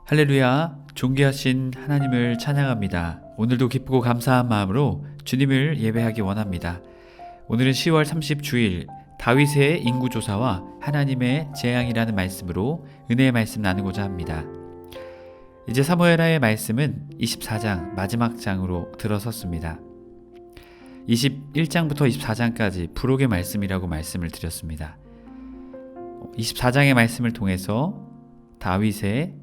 할렐루야, 존귀하신 하나님을 찬양합니다. 오늘도 기쁘고 감사한 마음으로 주님을 예배하기 원합니다. 오늘은 10월 30주일 다윗의 인구조사와 하나님의 재앙이라는 말씀으로 은혜의 말씀 나누고자 합니다. 이제 사무엘하의 말씀은 24장 마지막 장으로 들어섰습니다. 21장부터 24장까지 부록의 말씀이라고 말씀을 드렸습니다. 24장의 말씀을 통해서 다윗의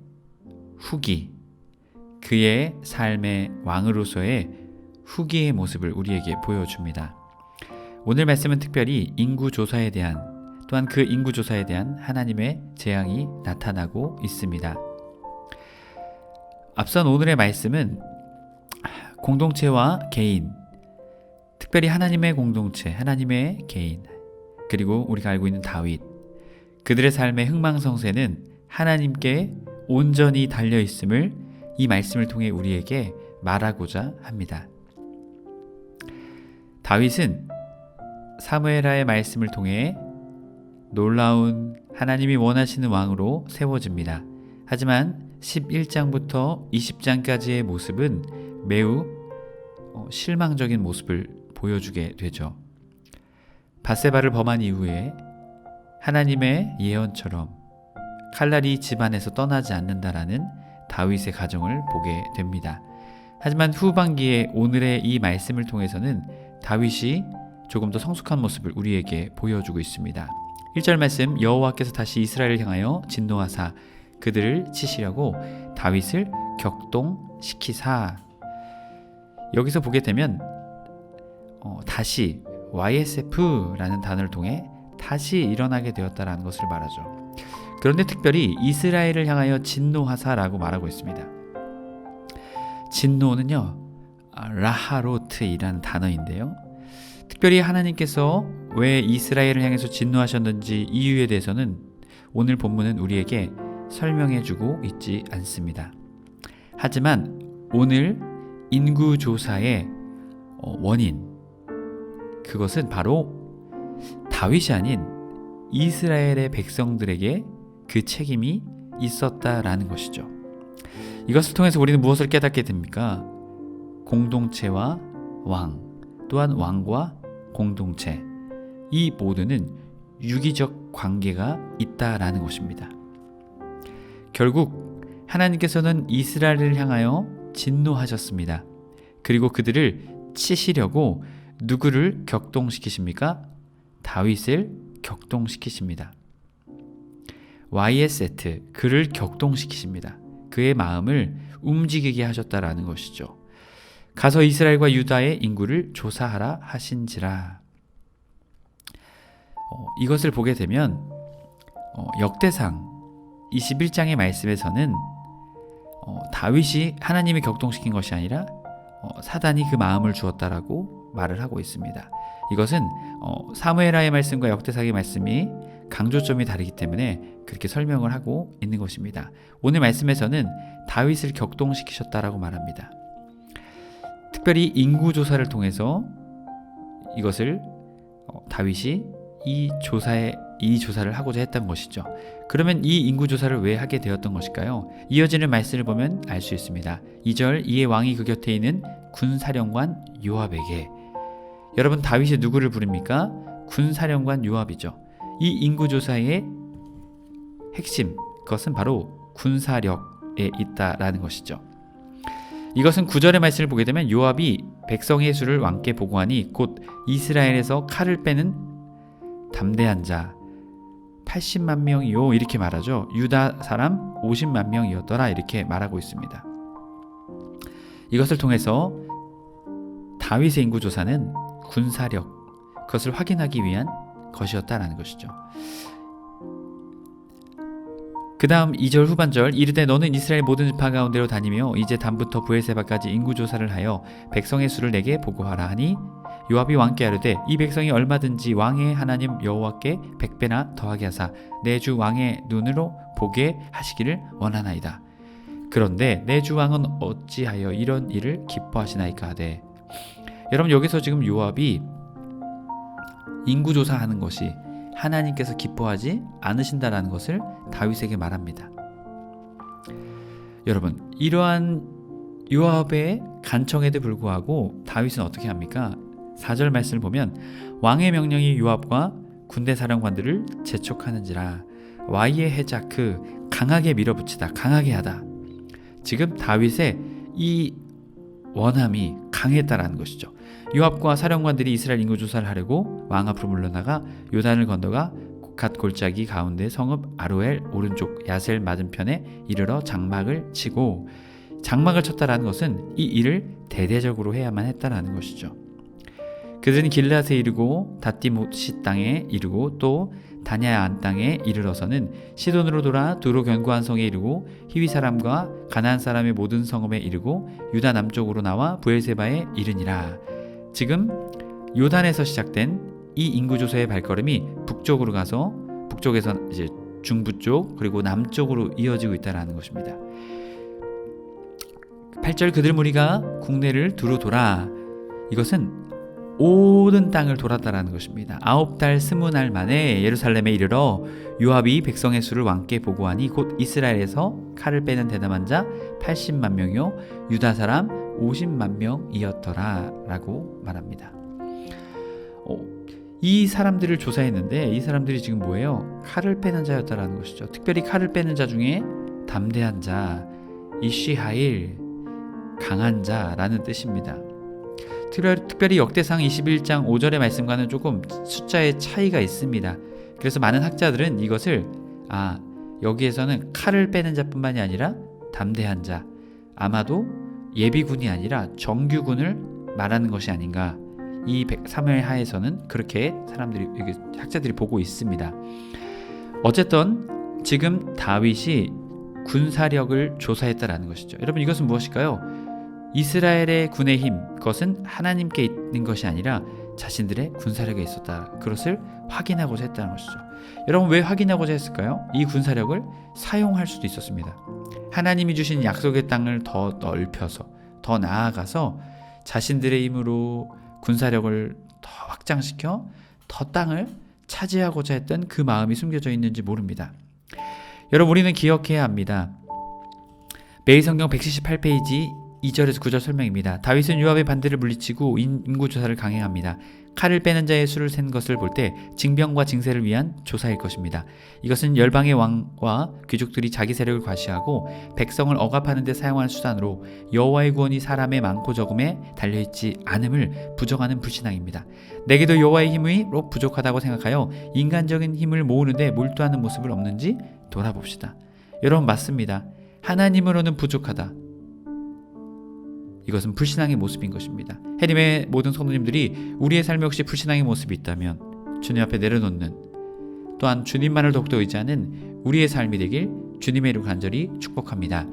후기, 그의 삶의 왕으로서의 후기의 모습을 우리에게 보여줍니다. 오늘 말씀은 특별히 인구조사에 대한, 또한 그 인구조사에 대한 하나님의 재앙이 나타나고 있습니다. 앞선 오늘의 말씀은 공동체와 개인, 특별히 하나님의 공동체, 하나님의 개인, 그리고 우리가 알고 있는 다윗, 그들의 삶의 흥망성쇠는 하나님께 온전히 달려있음을 이 말씀을 통해 우리에게 말하고자 합니다. 다윗은 사무엘하의 말씀을 통해 놀라운 하나님이 원하시는 왕으로 세워집니다. 하지만 11장부터 20장까지의 모습은 매우 실망적인 모습을 보여주게 되죠. 밧세바를 범한 이후에 하나님의 예언처럼 칼날이 집안에서 떠나지 않는다라는 다윗의 가정을 보게 됩니다. 하지만 후반기에 오늘의 이 말씀을 통해서는 다윗이 조금 더 성숙한 모습을 우리에게 보여주고 있습니다. 1절 말씀, 여호와께서 다시 이스라엘을 향하여 진노하사 그들을 치시려고 다윗을 격동시키사. 여기서 보게 되면 다시 YSF라는 단어를 통해 다시 일어나게 되었다라는 것을 말하죠. 그런데 특별히 이스라엘을 향하여 진노하사라고 말하고 있습니다. 진노는요, 라하로트이라는 단어인데요. 특별히 하나님께서 왜 이스라엘을 향해서 진노하셨는지 이유에 대해서는 오늘 본문은 우리에게 설명해주고 있지 않습니다. 하지만 오늘 인구조사의 원인, 그것은 바로 다윗이 아닌 이스라엘의 백성들에게 그 책임이 있었다라는 것이죠. 이것을 통해서 우리는 무엇을 깨닫게 됩니까? 공동체와 왕, 또한 왕과 공동체, 이 모두는 유기적 관계가 있다라는 것입니다. 결국 하나님께서는 이스라엘을 향하여 진노하셨습니다. 그리고 그들을 치시려고 누구를 격동시키십니까? 다윗을 격동시키십니다. YST, 그를 격동시키십니다. 그의 마음을 움직이게 하셨다라는 것이죠. 가서 이스라엘과 유다의 인구를 조사하라 하신지라. 이것을 보게 되면 역대상 21장의 말씀에서는 다윗이 하나님이 격동시킨 것이 아니라 사단이 그 마음을 주었다라고 말을 하고 있습니다. 이것은 사무엘하의 말씀과 역대상의 말씀이 강조점이 다르기 때문에 그렇게 설명을 하고 있는 것입니다. 오늘 말씀에서는 다윗을 격동시키셨다라고 말합니다. 특별히 인구조사를 통해서 이것을 다윗이 이 조사를 하고자 했던 것이죠. 그러면 이 인구조사를 왜 하게 되었던 것일까요? 이어지는 말씀을 보면 알 수 있습니다. 2절, 이에 왕이 그 곁에 있는 군사령관 요압에게. 여러분, 다윗이 누구를 부릅니까? 군사령관 요압이죠. 이 인구조사의 핵심, 그것은 바로 군사력에 있다라는 것이죠. 이것은 9절의 말씀을 보게 되면 요압이 백성의 수를 왕께 보고하니 곧 이스라엘에서 칼을 빼는 담대한 자 80만 명이요, 이렇게 말하죠. 유다 사람 50만 명이었더라, 이렇게 말하고 있습니다. 이것을 통해서 다윗의 인구조사는 군사력, 그것을 확인하기 위한 것이었다라는 것이죠. 그 다음 2절 후반절, 이르되 너는 이스라엘 모든 지파 가운데로 다니며 이제 단부터 브엘세바까지 인구조사를 하여 백성의 수를 내게 보고하라 하니 요압이 왕께 아뢰되 이 백성이 얼마든지 왕의 하나님 여호와께 100배나 더하게 하사 내 주 왕의 눈으로 보게 하시기를 원하나이다. 그런데 내 주 왕은 어찌하여 이런 일을 기뻐하시나이까 하되. 여러분, 여기서 지금 요압이 인구조사하는 것이 하나님께서 기뻐하지 않으신다라는 것을 다윗에게 말합니다. 여러분, 이러한 요압의 간청에도 불구하고 다윗은 어떻게 합니까? 4절 말씀을 보면 왕의 명령이 요압과 군대 사령관들을 재촉하는지라 와이의 헤자크 강하게 밀어붙이다, 강하게 하다. 지금 다윗의 이 원함이 강했다라는 것이죠. 요압과 사령관들이 이스라엘 인구 조사를 하려고 왕 앞으로 물러나가 요단을 건너가 갓 골짜기 가운데 성읍 아로엘 오른쪽 야셀 맞은편에 이르러 장막을 치고, 장막을 쳤다라는 것은 이 일을 대대적으로 해야만 했다라는 것이죠. 그들은 길앗에 이르고 다띠모시 땅에 이르고 또 다냐안 땅에 이르러서는 시돈으로 돌아 두로 견고한 성에 이르고 히위 사람과 가나안 사람의 모든 성읍에 이르고 유다 남쪽으로 나와 브엘세바에 이르니라. 지금 요단에서 시작된 이 인구 조사의 발걸음이 북쪽으로 가서 북쪽에서 이제 중부 쪽 그리고 남쪽으로 이어지고 있다라는 것입니다. 8절 그들 무리가 국내를 두루 돌아, 이것은 모든 땅을 돌았다라는 것입니다. 9달 20날 만에 예루살렘에 이르러 요압이 백성의 수를 왕께 보고하니 곧 이스라엘에서 칼을 빼는 대담한 자 80만 명이요 유다 사람 50만 명이었더라 라고 말합니다. 이 사람들을 조사했는데 이 사람들이 지금 뭐예요? 칼을 빼는 자였다라는 것이죠. 특별히 칼을 빼는 자 중에 담대한 자, 이쉬하일, 강한 자라는 뜻입니다. 특별히 역대상 21장 5절의 말씀과는 조금 숫자의 차이가 있습니다. 그래서 많은 학자들은 이것을 여기에서는 칼을 빼는 자뿐만이 아니라 담대한 자, 아마도 예비군이 아니라 정규군을 말하는 것이 아닌가, 이 사무엘 하에서는 그렇게 학자들이 보고 있습니다. 어쨌든 지금 다윗이 군사력을 조사했다라는 것이죠. 여러분, 이것은 무엇일까요? 이스라엘의 군의 힘, 그것은 하나님께 있는 것이 아니라 자신들의 군사력에 있었다. 그것을 확인하고자 했다는 것이죠. 여러분, 왜 확인하고자 했을까요? 이 군사력을 사용할 수도 있었습니다. 하나님이 주신 약속의 땅을 더 넓혀서, 더 나아가서 자신들의 힘으로 군사력을 더 확장시켜 더 땅을 차지하고자 했던 그 마음이 숨겨져 있는지 모릅니다. 여러분, 우리는 기억해야 합니다. 매일 성경 178페이지 2절에서 9절 설명입니다. 다윗은 요압의 반대를 물리치고 인구조사를 강행합니다. 칼을 빼는 자의 수를 센 것을 볼 때 징병과 징세를 위한 조사일 것입니다. 이것은 열방의 왕과 귀족들이 자기 세력을 과시하고 백성을 억압하는 데 사용하는 수단으로 여호와의 구원이 사람의 많고 적음에 달려있지 않음을 부정하는 불신앙입니다. 내게도 여호와의 힘이 부족하다고 생각하여 인간적인 힘을 모으는 데 몰두하는 모습을 없는지 돌아봅시다. 여러분, 맞습니다. 하나님으로는 부족하다. 이것은 불신앙의 모습인 것입니다. 해림의 모든 성도님들이 우리의 삶에 혹시 불신앙의 모습이 있다면 주님 앞에 내려놓는, 또한 주님만을 더욱더 의지하는 우리의 삶이 되길 주님의 이름으로 간절히 축복합니다.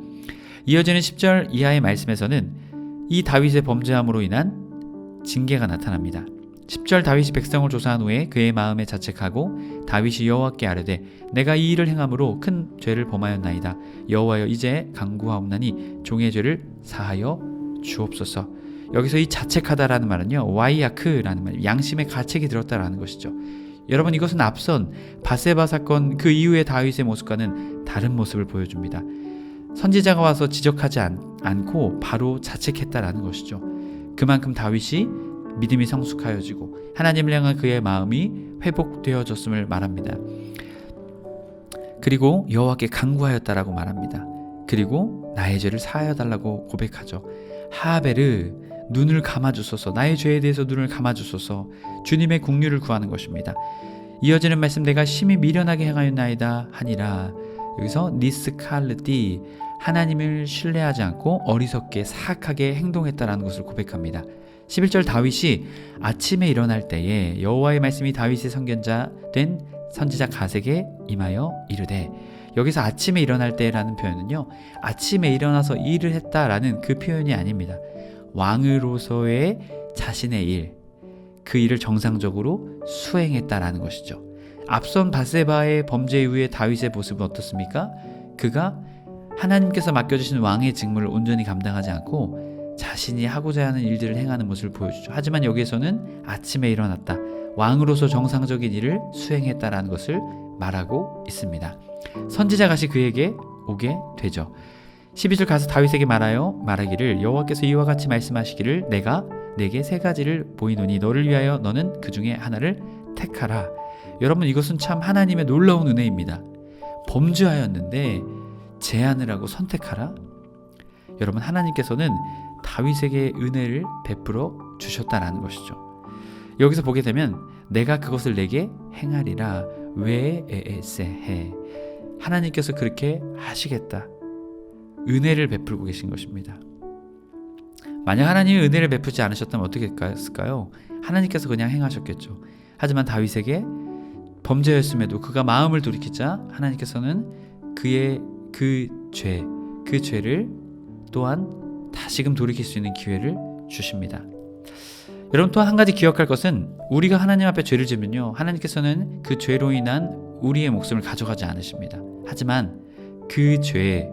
이어지는 10절 이하의 말씀에서는 이 다윗의 범죄함으로 인한 징계가 나타납니다. 10절 다윗이 백성을 조사한 후에 그의 마음에 자책하고 다윗이 여호와께 아뢰되 내가 이 일을 행함으로 큰 죄를 범하였나이다. 여호와여, 이제 간구하옵나니 종의 죄를 사하여 주옵소서. 여기서 이 자책하다라는 말은요, 와이야크라는 말, 양심의 가책이 들었다라는 것이죠. 여러분, 이것은 앞선 밧세바 사건 그 이후의 다윗의 모습과는 다른 모습을 보여줍니다. 선지자가 와서 지적하지 않고 바로 자책했다라는 것이죠. 그만큼 다윗이 믿음이 성숙하여지고 하나님을 향한 그의 마음이 회복되어졌음을 말합니다. 그리고 여호와께 간구하였다라고 말합니다. 그리고 나의 죄를 사하여 달라고 고백하죠. 하벨을 눈을 감아주소서, 나의 죄에 대해서 눈을 감아주소서, 주님의 긍휼을 구하는 것입니다. 이어지는 말씀, 내가 심히 미련하게 행하였나이다 하니라. 여기서 니스칼르띠, 하나님을 신뢰하지 않고 어리석게 사악하게 행동했다라는 것을 고백합니다. 11절 다윗이 아침에 일어날 때에 여호와의 말씀이 다윗의 선견자 된 선지자 갓에게 임하여 이르되, 여기서 아침에 일어날 때라는 표현은요, 아침에 일어나서 일을 했다라는 그 표현이 아닙니다. 왕으로서의 자신의 일, 그 일을 정상적으로 수행했다라는 것이죠. 앞선 밧세바의 범죄 이후에 다윗의 모습은 어떻습니까? 그가 하나님께서 맡겨주신 왕의 직무를 온전히 감당하지 않고 자신이 하고자 하는 일들을 행하는 모습을 보여주죠. 하지만 여기에서는 아침에 일어났다, 왕으로서 정상적인 일을 수행했다라는 것을 말하고 있습니다. 선지자가 그에게 오게 되죠. 12절 가서 다윗에게 말하기를 여호와께서 이와 같이 말씀하시기를 내가 내게 세 가지를 보이노니 너를 위하여 너는 그 중에 하나를 택하라. 여러분, 이것은 참 하나님의 놀라운 은혜입니다. 범죄하였는데 제안을 하고 선택하라. 여러분, 하나님께서는 다윗에게 은혜를 베풀어 주셨다라는 것이죠. 여기서 보게 되면 내가 그것을 내게 행하리라. 왜 하나님께서 그렇게 하시겠다. 은혜를 베풀고 계신 것입니다. 만약 하나님이 은혜를 베푸지 않으셨다면 어떻게 했을까요? 하나님께서 그냥 행하셨겠죠. 하지만 다윗에게 범죄였음에도 그가 마음을 돌이키자 하나님께서는 그의 그 죄를 또한 다시금 돌이킬 수 있는 기회를 주십니다. 여러분, 또 한 가지 기억할 것은 우리가 하나님 앞에 죄를 지면요, 하나님께서는 그 죄로 인한 우리의 목숨을 가져가지 않으십니다. 하지만 그 죄에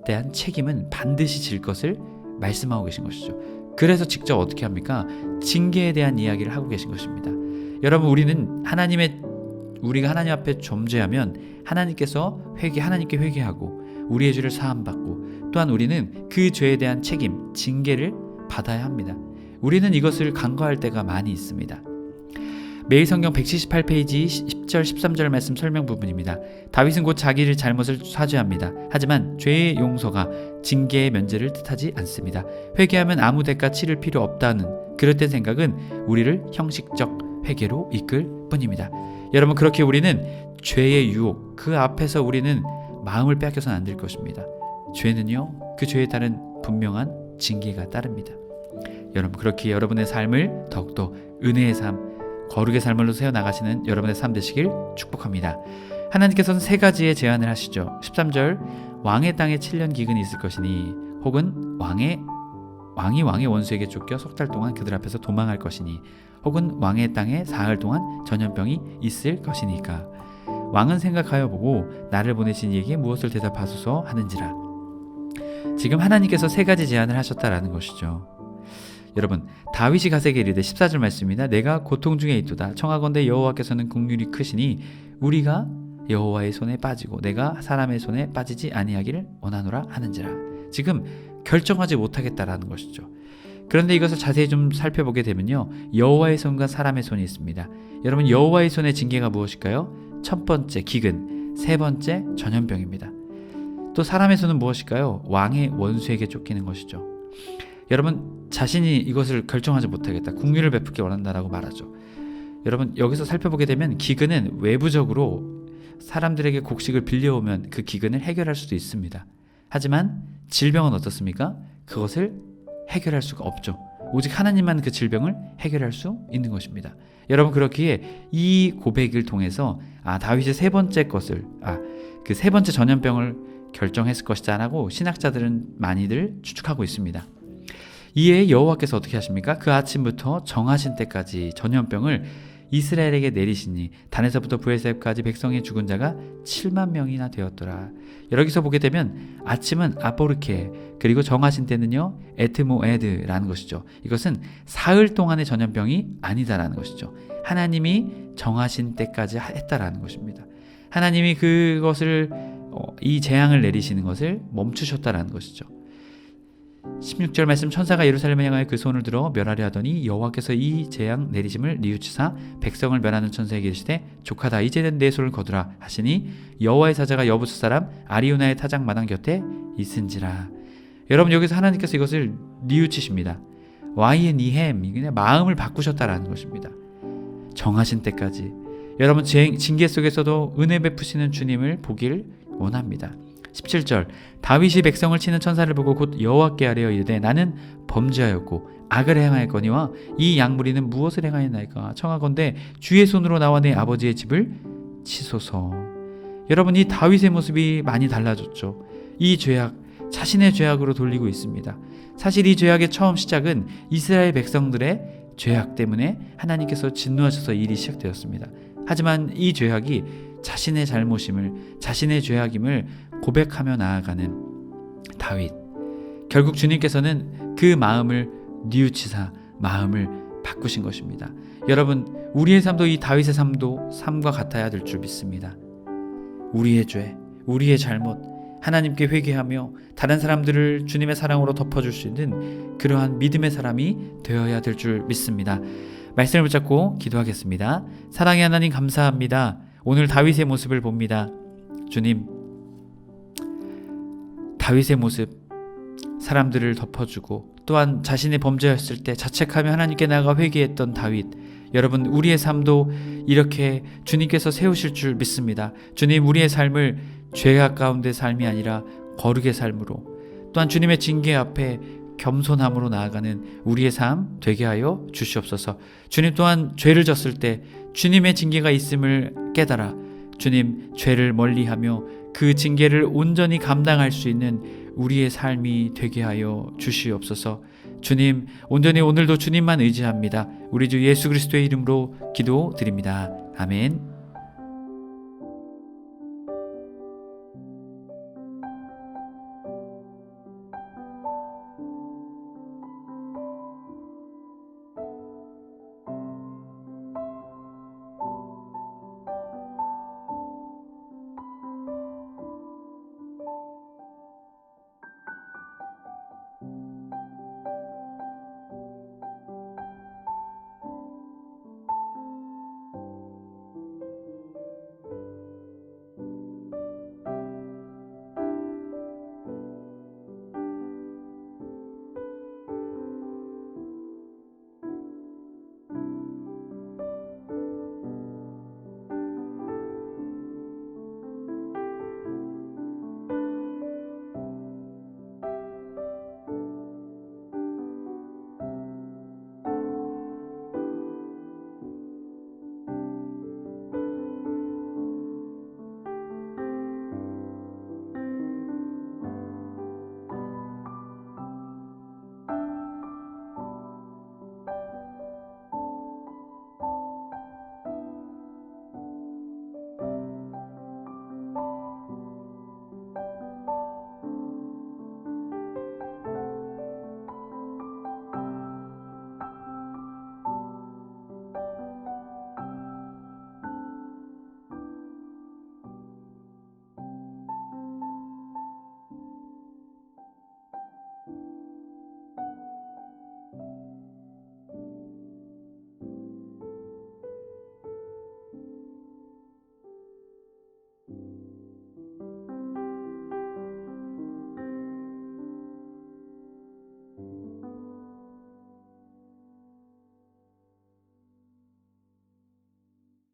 대한 책임은 반드시 질 것을 말씀하고 계신 것이죠. 그래서 직접 어떻게 합니까? 징계에 대한 이야기를 하고 계신 것입니다. 여러분, 우리가 하나님 앞에 범죄하면 하나님께서 하나님께 회개하고 우리의 죄를 사함받고 또한 우리는 그 죄에 대한 책임, 징계를 받아야 합니다. 우리는 이것을 간과할 때가 많이 있습니다. 매일 성경 178페이지 10절 13절 말씀 설명 부분입니다. 다윗은 곧 자기를 잘못을 사죄합니다. 하지만 죄의 용서가 징계의 면제를 뜻하지 않습니다. 회개하면 아무 대가 치를 필요 없다는 그릇된 생각은 우리를 형식적 회개로 이끌 뿐입니다. 여러분, 그렇게 우리는 죄의 유혹, 그 앞에서 우리는 마음을 빼앗겨서는 안 될 것입니다. 죄는요, 그 죄에 따른 분명한 징계가 따릅니다. 여러분, 그렇게 여러분의 삶을 더욱더 은혜의 삶, 거룩의 삶으로 세워나가시는 여러분의 삶 되시길 축복합니다. 하나님께서는 세 가지의 제안을 하시죠. 13절, 왕의 땅에 7년 기근이 있을 것이니 혹은 왕이 왕의 원수에게 쫓겨 석 달 동안 그들 앞에서 도망할 것이니 혹은 왕의 땅에 사흘 동안 전염병이 있을 것이니까 왕은 생각하여 보고 나를 보내신 이에게 무엇을 대답하소서 하는지라. 지금 하나님께서 세 가지 제안을 하셨다라는 것이죠. 여러분, 다윗이 가세게 이르되 14절 말씀입니다. 내가 고통 중에 있도다. 청하건대 여호와께서는 긍휼이 크시니 우리가 여호와의 손에 빠지고 내가 사람의 손에 빠지지 아니하기를 원하노라 하는지라. 지금 결정하지 못하겠다라는 것이죠. 그런데 이것을 자세히 좀 살펴보게 되면요, 여호와의 손과 사람의 손이 있습니다. 여러분, 여호와의 손의 징계가 무엇일까요? 첫 번째 기근, 세 번째 전염병입니다. 또 사람의 손은 무엇일까요? 왕의 원수에게 쫓기는 것이죠. 여러분, 자신이 이것을 결정하지 못하겠다, 긍휼을 베풀기 원한다라고 말하죠. 여러분, 여기서 살펴보게 되면 기근은 외부적으로 사람들에게 곡식을 빌려오면 그 기근을 해결할 수도 있습니다. 하지만 질병은 어떻습니까? 그것을 해결할 수가 없죠. 오직 하나님만 그 질병을 해결할 수 있는 것입니다. 여러분, 그렇기에 이 고백을 통해서 다윗의 세 번째 것을 그 세 번째 전염병을 결정했을 것이다라고 신학자들은 많이들 추측하고 있습니다. 이에 여호와께서 어떻게 하십니까? 그 아침부터 정하신 때까지 전염병을 이스라엘에게 내리시니 단에서부터 브엘세바까지 백성의 죽은 자가 7만 명이나 되었더라. 여기서 보게 되면 아침은 아포르케, 그리고 정하신 때는요 에트모에드라는 것이죠. 이것은 사흘 동안의 전염병이 아니다라는 것이죠. 하나님이 정하신 때까지 했다라는 것입니다. 하나님이 그것을 이 재앙을 내리시는 것을 멈추셨다라는 것이죠. 16절 말씀, 천사가 예루살렘에 향하여 그 손을 들어 멸하려 하더니 여호와께서 이 재앙 내리심을 뉘우치사 백성을 멸하는 천사에게 이르시되 족하다, 이제는 내 손을 거두라 하시니 여호와의 사자가 여부스 사람 아리우나의 타작 마당 곁에 있은지라. 여러분, 여기서 하나님께서 이것을 뉘우치십니다. 와이의 니햄, 그냥 마음을 바꾸셨다라는 것입니다. 정하신 때까지. 여러분, 징계 속에서도 은혜 베푸시는 주님을 보길 원합니다. 17절, 다윗이 백성을 치는 천사를 보고 곧 여호와께 아뢰어 이르되 나는 범죄하였고 악을 행하였거니와 이 양무리는 무엇을 행하였나이까? 청하건대 주의 손으로 나와 내 아버지의 집을 치소서. 여러분, 이 다윗의 모습이 많이 달라졌죠. 이 죄악, 자신의 죄악으로 돌리고 있습니다. 사실 이 죄악의 처음 시작은 이스라엘 백성들의 죄악 때문에 하나님께서 진노하셔서 일이 시작되었습니다. 하지만 이 죄악이 자신의 잘못임을, 자신의 죄악임을 고백하며 나아가는 다윗, 결국 주님께서는 그 마음을 뉘우치사 마음을 바꾸신 것입니다. 여러분, 우리의 삶도 이 다윗의 삶과 같아야 될 줄 믿습니다. 우리의 죄, 우리의 잘못, 하나님께 회개하며 다른 사람들을 주님의 사랑으로 덮어줄 수 있는 그러한 믿음의 사람이 되어야 될 줄 믿습니다. 말씀을 붙잡고 기도하겠습니다. 사랑의 하나님 감사합니다. 오늘 다윗의 모습을 봅니다. 주님, 다윗의 모습, 사람들을 덮어주고 또한 자신의 범죄였을 때 자책하며 하나님께 나아가 회개했던 다윗, 여러분 우리의 삶도 이렇게 주님께서 세우실 줄 믿습니다. 주님, 우리의 삶을 죄악 가운데 삶이 아니라 거룩의 삶으로, 또한 주님의 징계 앞에 겸손함으로 나아가는 우리의 삶 되게 하여 주시옵소서. 주님, 또한 죄를 졌을 때 주님의 징계가 있음을 깨달아 주님, 죄를 멀리하며 그 징계를 온전히 감당할 수 있는 우리의 삶이 되게 하여 주시옵소서. 주님, 온전히 오늘도 주님만 의지합니다. 우리 주 예수 그리스도의 이름으로 기도드립니다. 아멘.